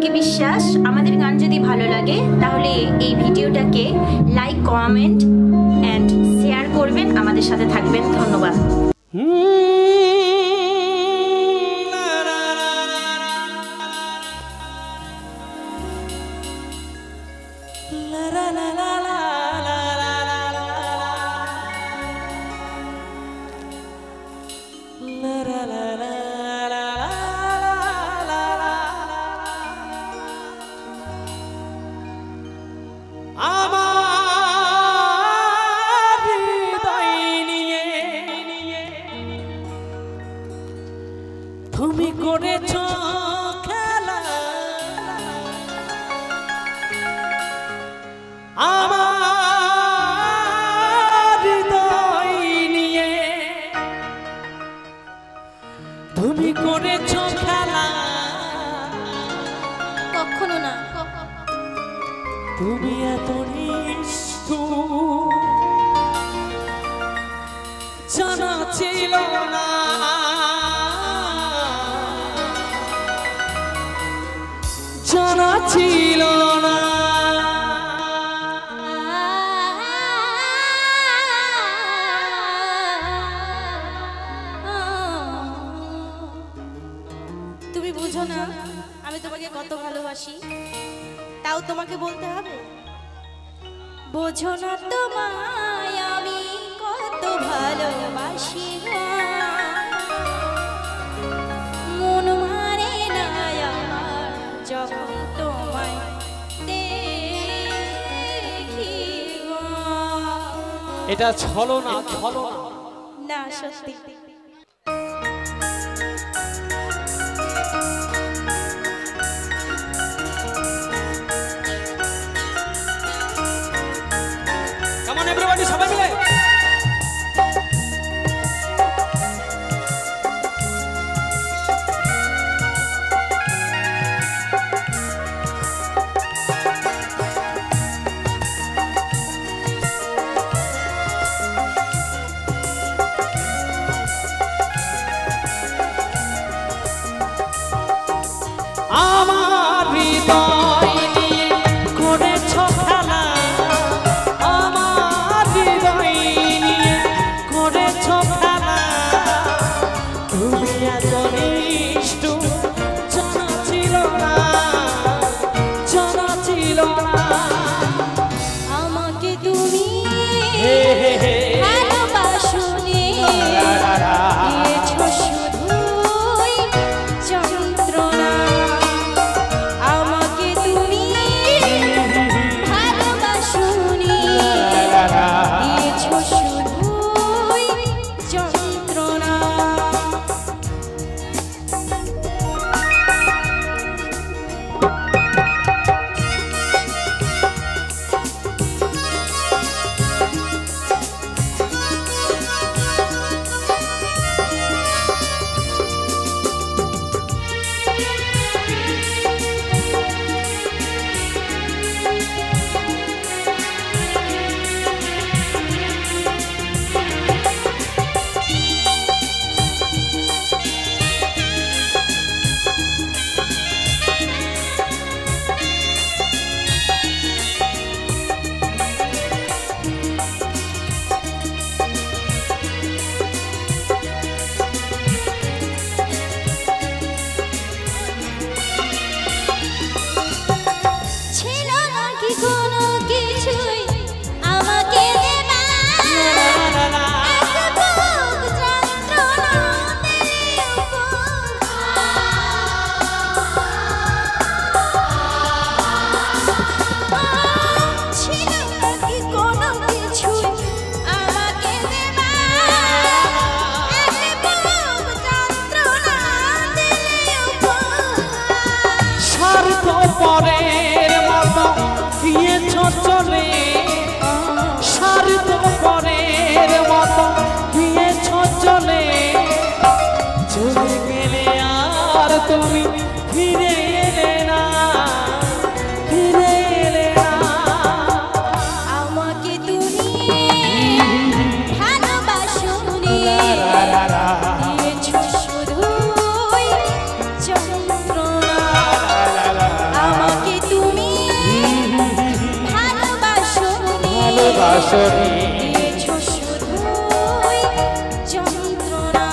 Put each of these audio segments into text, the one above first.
পিঙ্কি বিশ্বাস। আমাদের গান যদি ভালো লাগে তাহলে এই ভিডিওটাকে লাইক, কমেন্ট এন্ড শেয়ার করবেন, আমাদের সাথে থাকবেন। ধন্যবাদ। তুমি করেছ খেলা আমার হৃদয় নিয়ে, তুমি করেছ খেলা, কখনো না। তুমি এত নিষ্ঠুর জানা ছিল না, জানা ছিল না। তুমি বুঝো না আমি তোমাকে কত ভালোবাসি, তাও তোমাকে বলতে হবে? বোঝো না তোমায় আমি কত ভালোবাসি, মন মারে না আমার যখন তোমায় দেখি। এটা ছলনা, ছলনা না, সত্যি। Come on everybody, সবাই মিলে। আমার হৃদয় নিয়ে করেছ খেলা, আমার হৃদয় নিয়ে করেছ খেলা, তুমি এত নিষ্ঠুর জানা ছিল না, জানা ছিল না। আমাকে তুমি ভালোবাসোনি, দিয়েছো শুধুই যন্ত্রণা। আমাকে তুমি ভালোবাসোনি, দিয়েছো শুধুই যন্ত্রণা। ছিল নাকি কোনো কিছুই আমাকে দেবা, এত বুক যন্ত্রণা দিলে উপহার। ছিল নাকি কোনো কিছুই আমাকে দেবা, এত বুক যন্ত্রণা দিলে উপহার। স্বার্থপরের মতো দিয়েছ চলে, স্বার্থপরের মতো দিয়েছ চলে, চলে গেলে আর তুমি ফিরে এলে না, ফিরে এলে না। আমাকে তুমি ভালোবাসোনি, দিয়েছো শুধুই যন্ত্রণা। ভালোবাসনি দিয়েছো শুধুই যন্ত্রণা।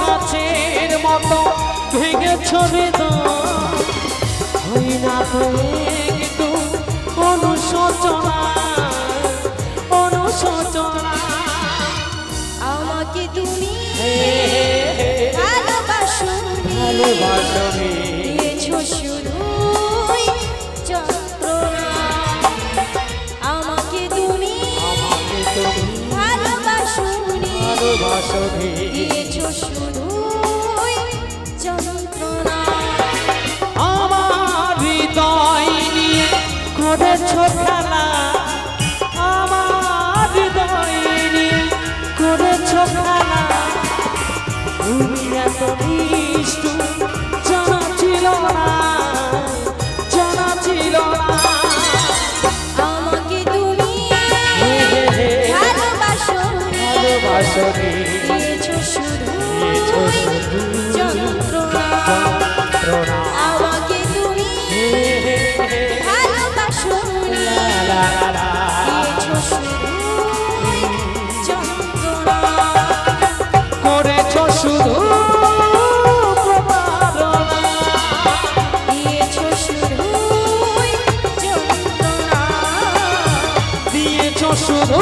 কাচের মতো ভেঙেছ হৃদয় হই না তো একটু অনুশোচনা অনুশোচনা আমাকে তুমি ভালোবাসনি দিয়েছো শুধুই যন্ত্রণা। আমাকে তুমি ভালোবাসনি দিয়েছো শুধুই যন্ত্রণা। আমার হৃদয় নিয়ে করেছ খেলা আমার হৃদয় নিয়ে করেছ খেলা তুমি এত নিষ্ঠুর জানা ছিল না জানা ছিল না। আমাকে তুমি ভালোবাসনি দিয়েছো শুধুই যন্ত্রণা। আমাকে তুমি ভালোবাসনি দিয়েছো শুধুই যন্ত্রণা। করেছ শুধু দিয়েছো শুধুই যন্ত্রণা। দিয়েছ শুধু